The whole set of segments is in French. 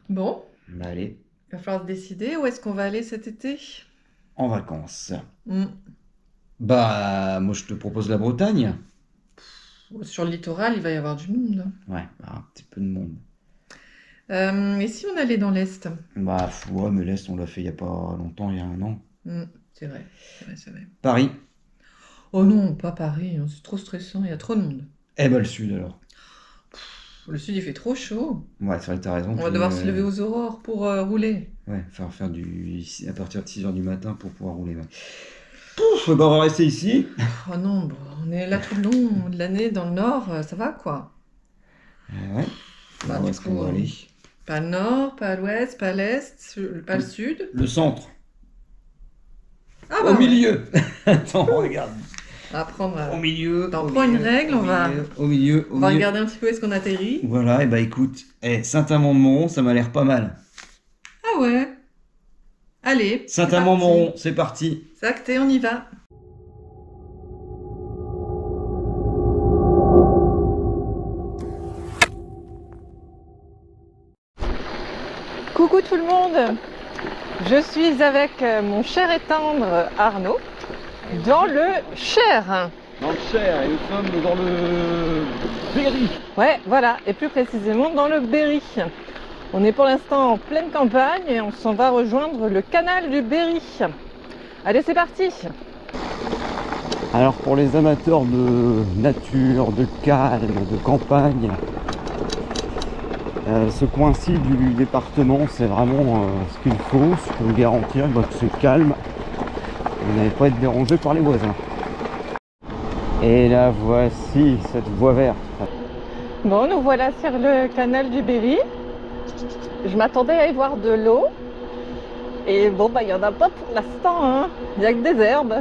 Bon, Bah, allez, il va falloir se décider où est-ce qu'on va aller cet été. en vacances. Hmm. Bah, moi je te propose la Bretagne. Sur le littoral, il va y avoir du monde. Ouais, bah, un petit peu de monde. Et si on allait dans l'Est? Bah, ouais, mais l'Est, on l'a fait il y a pas longtemps, il y a un an. Hmm, c'est vrai, c'est vrai, c'est vrai. Paris. Oh non, pas Paris, hein, c'est trop stressant, il y a trop de monde. Eh bah, le Sud alors. Le sud, il fait trop chaud. Ouais, c'est vrai que t'as raison. On va devoir se lever aux aurores pour rouler. Ouais, faire à partir de 6 heures du matin pour pouvoir rouler. Ouais. Pouf, bah, on va rester ici. Oh non, bon, on est là tout le long de l'année dans le nord, ça va quoi. Ouais. Bah Alors, où du est-ce coup, qu'on va aller? pas le nord, pas l'ouest, pas l'est, pas le sud. Le centre. Ah Au bah ouais, milieu. Attends, regarde. on va prendre... Au milieu. Attends, Au on prend une milieu, règle, au on va, milieu, au milieu, au on va milieu. regarder un petit peu où est-ce qu'on atterrit. Voilà, et bah écoute, Saint-Amand-de-Montrond, ça m'a l'air pas mal. Ah ouais, allez, c'est parti. Saint-Amand-Montrond, c'est parti. C'est acté, on y va. Coucou tout le monde, je suis avec mon cher et tendre Arnaud dans le Cher. Dans le Cher, et nous sommes dans le Berry. Ouais, voilà, et plus précisément dans le Berry. On est pour l'instant en pleine campagne et on s'en va rejoindre le canal du Berry. Allez, c'est parti. Alors pour les amateurs de nature, de calme, de campagne, ce coin-ci du département, c'est vraiment ce qu'il faut. Je peux vous garantir que c'est calme. Vous n'allez pas être dérangé par les voisins. Et là, voici cette voie verte. Bon, nous voilà sur le canal du Berry. Je m'attendais à y voir de l'eau. Et bon, bah, il n'y en a pas pour l'instant, hein. Il n'y a que des herbes.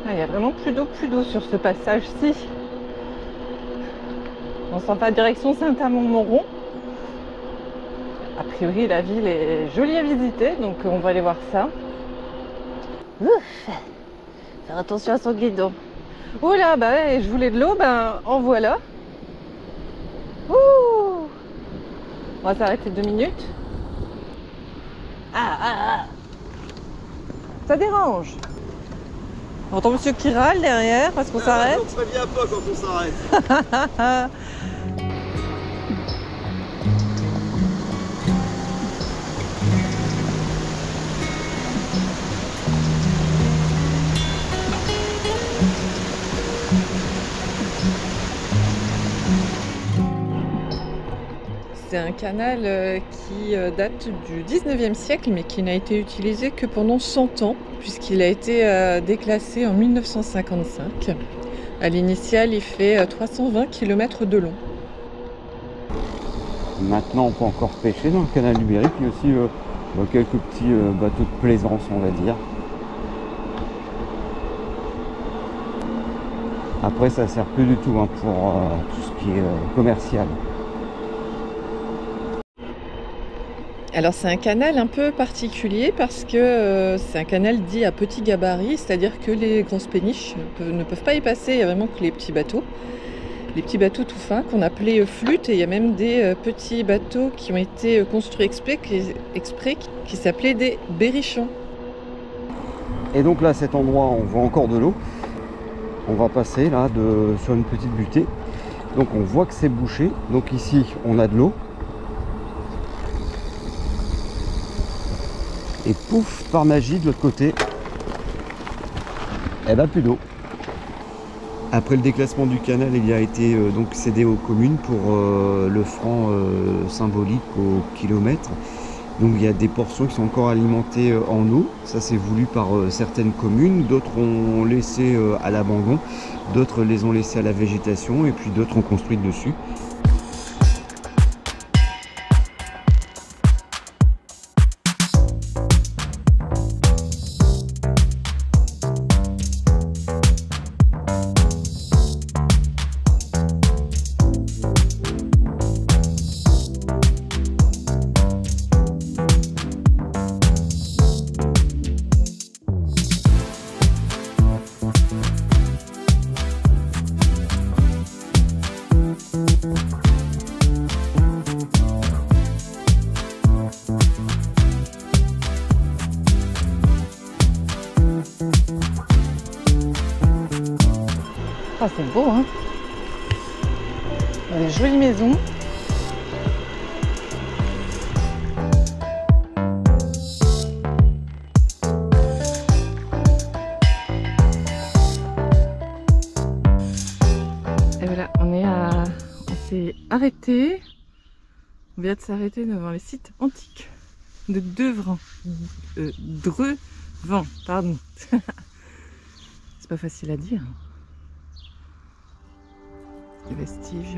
Ah, il n'y a vraiment plus d'eau sur ce passage-ci. On s'en va direction Saint-Amand-Montrond. A priori, la ville est jolie à visiter, donc on va aller voir ça. Ouf, faire attention à son guidon. Oh là, bah ouais, je voulais de l'eau, ben en voilà. Ouh, on va s'arrêter 2 minutes. Ah. Ça dérange. On entend monsieur qui râle derrière parce qu'on s'arrête. On prévient pas quand on s'arrête. C'est un canal qui date du 19e siècle mais qui n'a été utilisé que pendant 100 ans puisqu'il a été déclassé en 1955. À l'initiale, il fait 320 km de long. Maintenant, on peut encore pêcher dans le canal du Berry, puis aussi quelques petits bateaux de plaisance, on va dire. Après, ça sert plus du tout hein, pour tout ce qui est commercial. Alors c'est un canal un peu particulier parce que c'est un canal dit à petit gabarit, c'est-à-dire que les grosses péniches ne peuvent pas y passer, il y a vraiment que les petits bateaux tout fins qu'on appelait flûtes, et il y a même des petits bateaux qui ont été construits exprès qui s'appelaient des berrichons. Et donc là, à cet endroit, on voit encore de l'eau. On va passer là sur une petite butée. Donc on voit que c'est bouché. Donc ici, on a de l'eau. Et pouf, par magie, de l'autre côté, eh ben plus d'eau. Après le déclassement du canal, il a été donc cédé aux communes pour le franc symbolique au kilomètre. Donc il y a des portions qui sont encore alimentées en eau. Ça c'est voulu par certaines communes. D'autres ont laissé à l'abandon. D'autres les ont laissés à la végétation. Et puis d'autres ont construit dessus. beau, hein. Des jolies maisons. Et voilà, on s'est arrêté. On vient de s'arrêter devant les sites antiques de Drevant, pardon. C'est pas facile à dire. Des vestiges.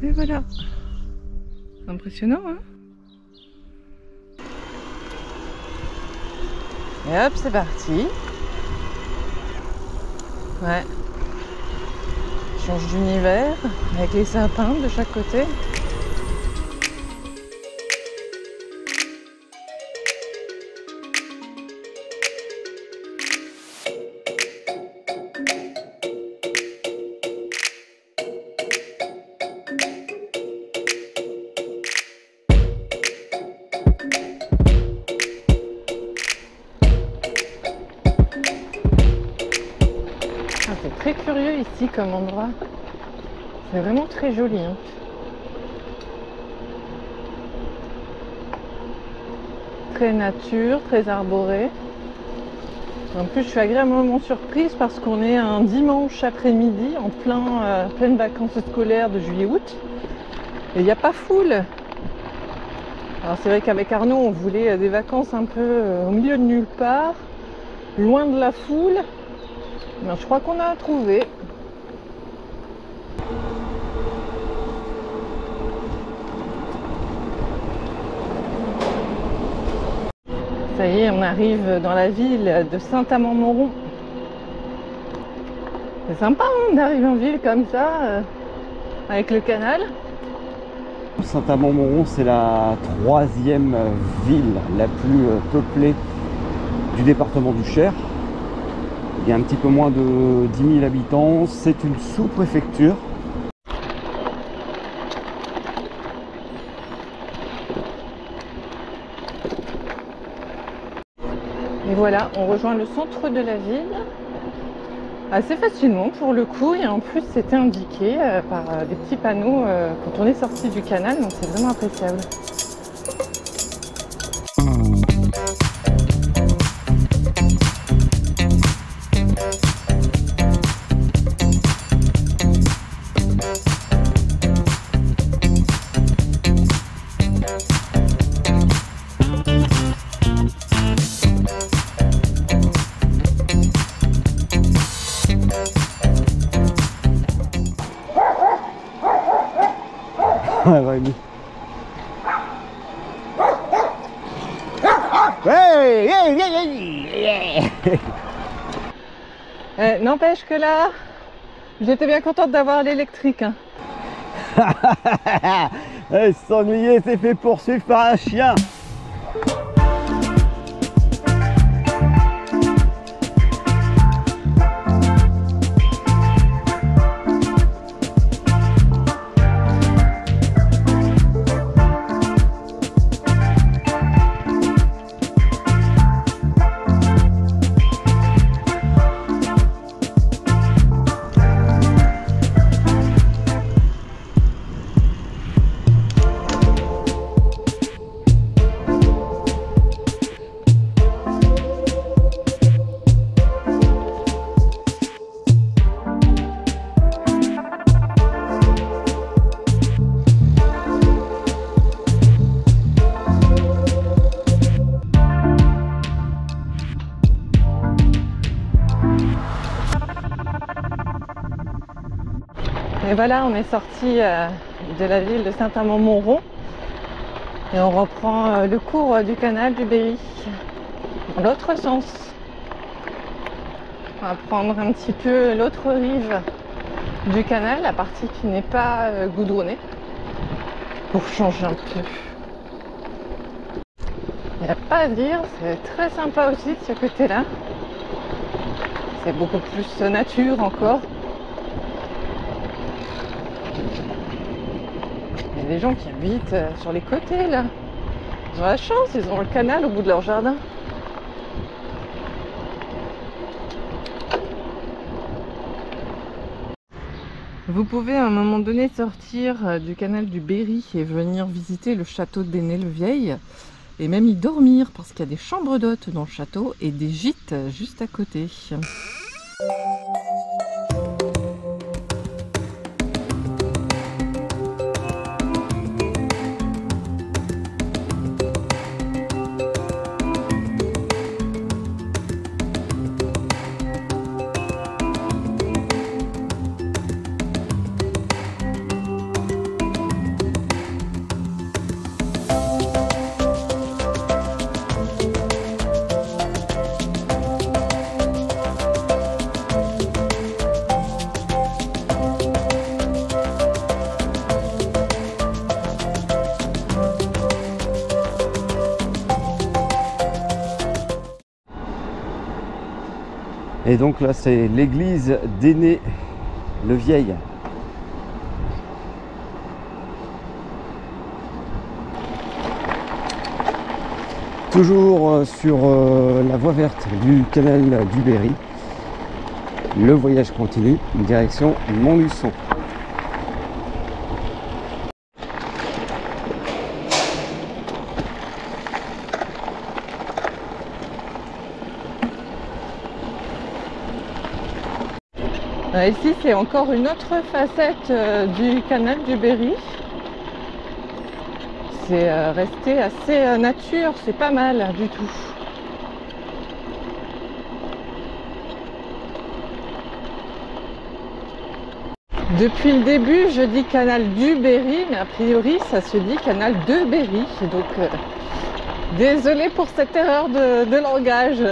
Et voilà. C'est impressionnant, hein? Et hop, c'est parti. Ouais. Change d'univers avec les sapins de chaque côté. C'est très curieux ici comme endroit. C'est vraiment très joli, hein. Très nature, très arboré. En plus, je suis agréablement surprise parce qu'on est un dimanche après-midi en pleine vacances scolaires de juillet-août. Et il n'y a pas foule. Alors c'est vrai qu'avec Arnaud, on voulait des vacances un peu au milieu de nulle part, loin de la foule. Mais je crois qu'on a trouvé. Ça y est, on arrive dans la ville de Saint-Amand-Montrond. C'est sympa, hein, d'arriver en ville comme ça, avec le canal. Saint-Amand-Montrond, c'est la 3e ville la plus peuplée du département du Cher. Il y a un petit peu moins de 10 000 habitants. C'est une sous-préfecture. Et voilà, on rejoint le centre de la ville assez facilement pour le coup. Et en plus, c'était indiqué par des petits panneaux quand on est sorti du canal. Donc c'est vraiment appréciable. Ouais, Rémi. N'empêche que là, j'étais bien contente d'avoir l'électrique, hein. S'ennuyer, c'est fait poursuivre par un chien. Et voilà, on est sorti de la ville de Saint-Amand-Montrond et on reprend le cours du canal du Berry dans l'autre sens. On va prendre un petit peu l'autre rive du canal, la partie qui n'est pas goudronnée. pour changer un peu. Il n'y a pas à dire, c'est très sympa aussi de ce côté-là. C'est beaucoup plus nature encore. Il y a des gens qui habitent sur les côtés là. Ils ont la chance, ils ont le canal au bout de leur jardin. Vous pouvez à un moment donné sortir du canal du Berry et venir visiter le château d'Ainay-le-Vieil et même y dormir parce qu'il y a des chambres d'hôtes dans le château et des gîtes juste à côté. Et donc là c'est l'église d'Ainay-le-Vieil. Toujours sur la voie verte du canal du Berry. Le voyage continue, direction Montluçon. Ici c'est encore une autre facette du canal du Berry. C'est resté assez nature, c'est pas mal du tout. Depuis le début je dis canal du Berry, mais a priori ça se dit canal de Berry. Donc désolé pour cette erreur de langage.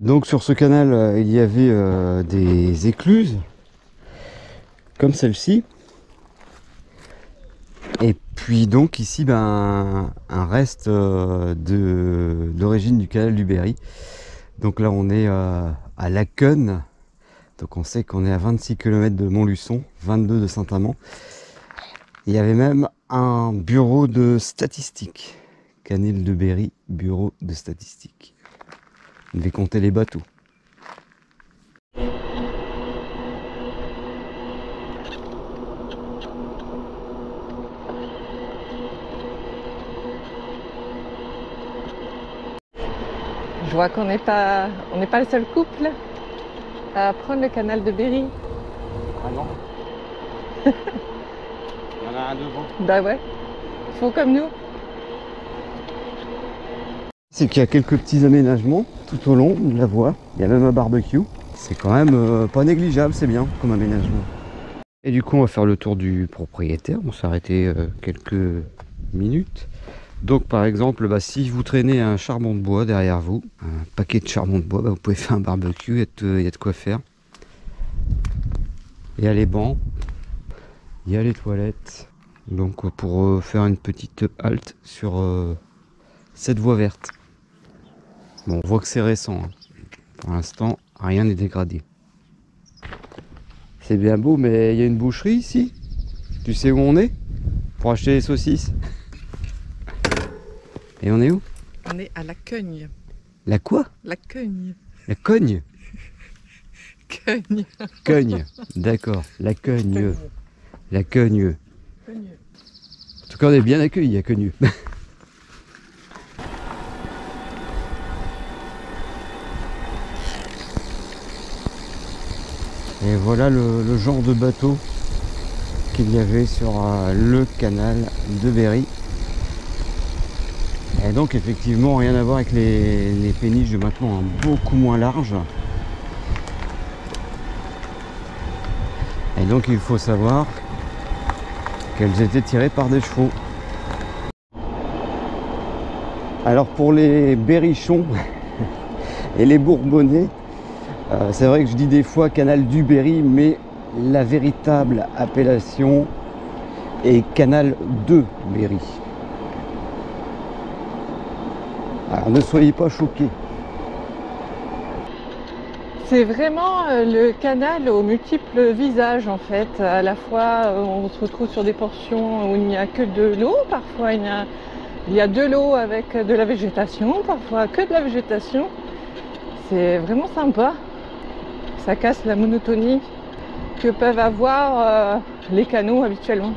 Donc sur ce canal, il y avait des écluses, comme celle-ci. Et puis donc ici, un reste d'origine du canal du Berry. Donc là on est à Laqueune. Donc on sait qu'on est à 26 km de Montluçon, 22 de Saint-Amand. Il y avait même un bureau de statistiques. Canal de Berry, bureau de statistiques. On devait compter les bateaux. Je vois qu'on n'est pas le seul couple à prendre le canal de Berry. Ah non. Il y en a un devant. Bah ouais, ils font comme nous. C'est qu'il y a quelques petits aménagements tout au long de la voie. Il y a même un barbecue. C'est quand même pas négligeable, c'est bien comme aménagement. Et du coup, on va faire le tour du propriétaire. On s'est arrêté quelques minutes. Donc par exemple, si vous traînez un charbon de bois derrière vous, un paquet de charbon de bois, vous pouvez faire un barbecue, il y a de quoi faire. Il y a les bancs, il y a les toilettes. Donc pour faire une petite halte sur cette voie verte. Bon, on voit que c'est récent. Hein. Pour l'instant, rien n'est dégradé. C'est bien beau, mais il y a une boucherie ici. Tu sais où on est? Pour acheter les saucisses. Et on est où? On est à Laqueune. La quoi? Laqueune. La cogne? Cogne. Cogne, d'accord. La cogne. La cogne. En tout cas, on est bien accueillis à Cogneux. Et voilà le genre de bateau qu'il y avait sur le canal de Berry. Et donc effectivement rien à voir avec les péniches de maintenant, hein, beaucoup moins larges. Et donc il faut savoir qu'elles étaient tirées par des chevaux. Alors pour les berrichons et les bourbonnais, c'est vrai que je dis des fois canal du Berry, mais la véritable appellation est canal de Berry. Alors ne soyez pas choqués. C'est vraiment le canal aux multiples visages en fait. À la fois on se retrouve sur des portions où il n'y a que de l'eau, parfois il y a de l'eau avec de la végétation, parfois que de la végétation. C'est vraiment sympa. Ça casse la monotonie que peuvent avoir les canaux habituellement.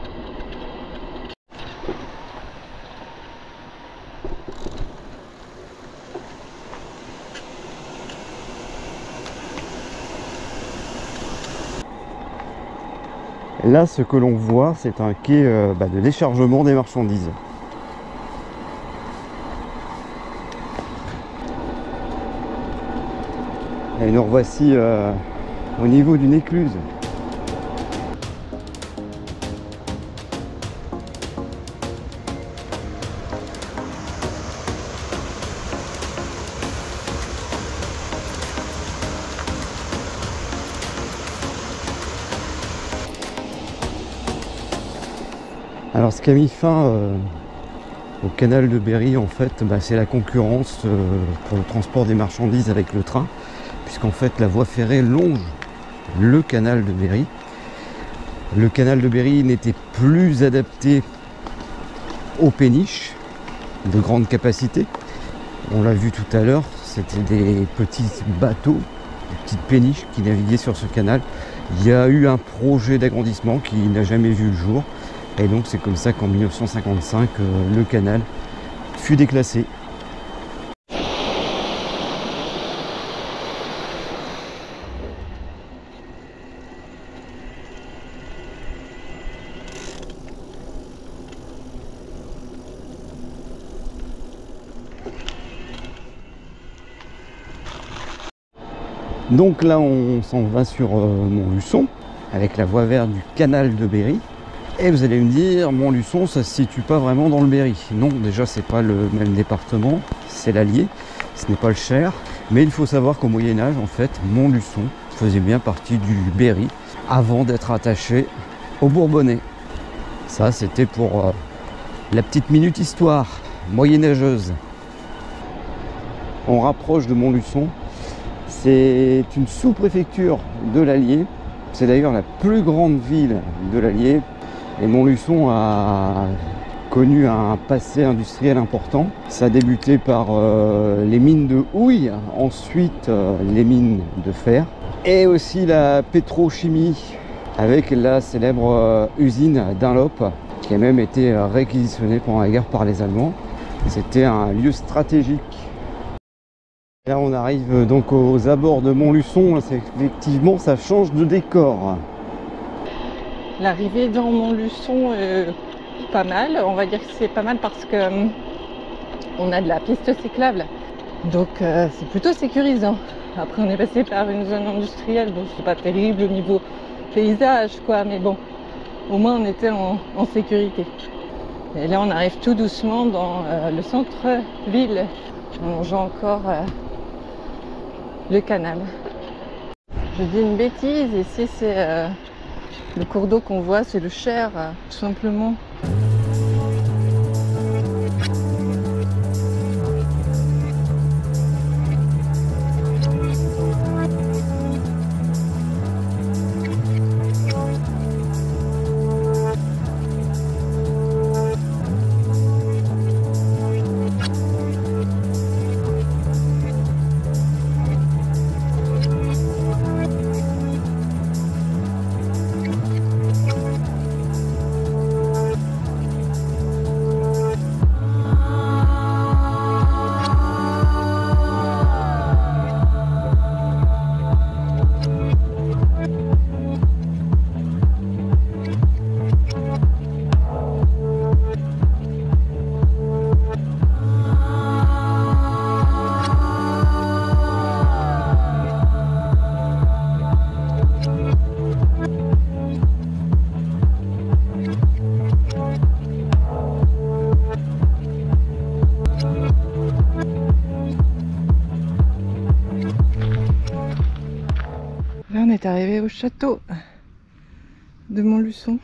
Là, ce que l'on voit, c'est un quai de déchargement des marchandises. Et nous revoici au niveau d'une écluse. Alors ce qui a mis fin au canal de Berry, en fait, c'est la concurrence pour le transport des marchandises avec le train, puisqu'en fait la voie ferrée longe le canal de Berry. Le canal de Berry n'était plus adapté aux péniches de grande capacité. On l'a vu tout à l'heure, c'était des petits bateaux, des petites péniches qui naviguaient sur ce canal. Il y a eu un projet d'agrandissement qui n'a jamais vu le jour. Et donc c'est comme ça qu'en 1955, le canal fut déclassé. Donc là on s'en va sur Montluçon, avec la voie verte du canal de Berry. Et vous allez me dire, Montluçon, ça se situe pas vraiment dans le Berry. Non, déjà, c'est pas le même département, c'est l'Allier, ce n'est pas le Cher. Mais il faut savoir qu'au Moyen-Âge, en fait, Montluçon faisait bien partie du Berry avant d'être attaché au Bourbonnais. Ça, c'était pour la petite minute histoire moyenâgeuse. On rapproche de Montluçon. C'est une sous-préfecture de l'Allier. C'est d'ailleurs la plus grande ville de l'Allier. Et Montluçon a connu un passé industriel important. Ça a débuté par les mines de houille, ensuite les mines de fer et aussi la pétrochimie avec la célèbre usine Dunlop qui a même été réquisitionnée pendant la guerre par les Allemands. C'était un lieu stratégique. Là on arrive donc aux abords de Montluçon. Effectivement ça change de décor. L'arrivée dans Montluçon est pas mal. On va dire que c'est pas mal parce que on a de la piste cyclable. Donc c'est plutôt sécurisant. Après on est passé par une zone industrielle. Bon, c'est pas terrible au niveau paysage quoi, mais bon, au moins on était en sécurité. Et là on arrive tout doucement dans le centre-ville, en longeant encore le canal. Je dis une bêtise, ici c'est le cours d'eau qu'on voit, c'est le Cher, tout simplement. au château de Montluçon.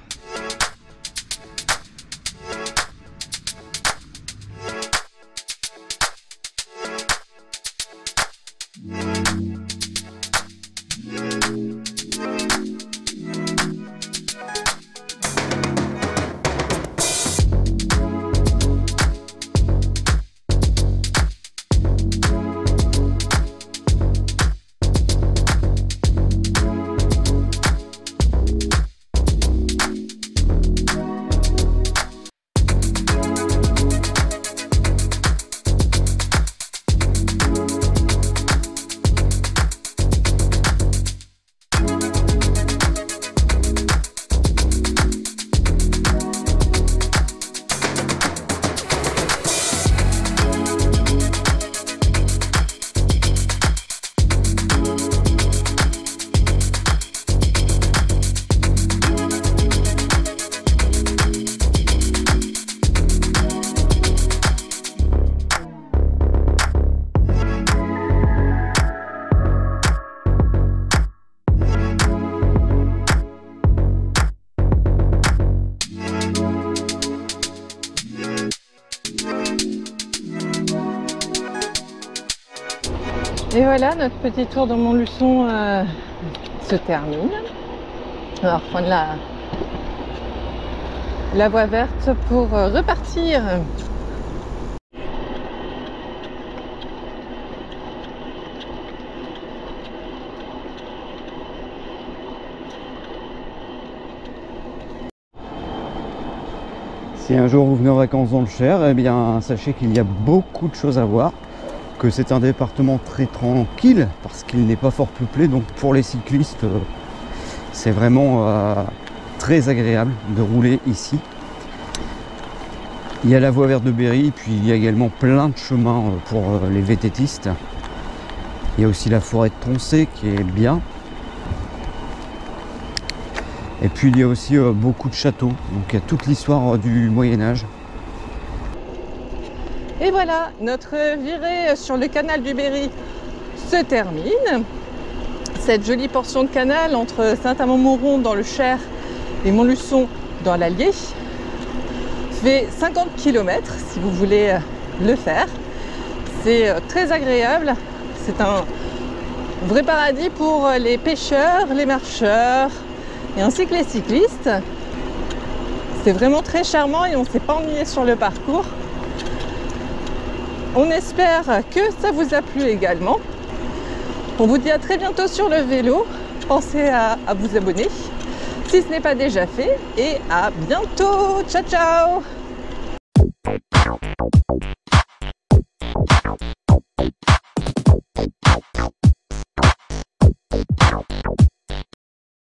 Et voilà, notre petit tour de Montluçon se termine. On va reprendre la voie verte pour repartir. Si un jour vous venez en vacances dans le Cher, eh bien sachez qu'il y a beaucoup de choses à voir, que c'est un département très tranquille parce qu'il n'est pas fort peuplé, donc pour les cyclistes c'est vraiment très agréable de rouler ici. Il y a la voie verte de Berry, puis il y a également plein de chemins pour les VTTistes. Il y a aussi la forêt de Troncé qui est bien. Et puis il y a aussi beaucoup de châteaux, donc il y a toute l'histoire du Moyen-Âge. Et voilà, notre virée sur le canal du Berry se termine. Cette jolie portion de canal entre Saint-Amand-Montrond dans le Cher et Montluçon dans l'Allier fait 50 km si vous voulez le faire. C'est très agréable, c'est un vrai paradis pour les pêcheurs, les marcheurs et ainsi que les cyclistes. C'est vraiment très charmant et on ne s'est pas ennuyé sur le parcours. On espère que ça vous a plu également. On vous dit à très bientôt sur le vélo. Pensez à vous abonner si ce n'est pas déjà fait. Et à bientôt. Ciao, ciao.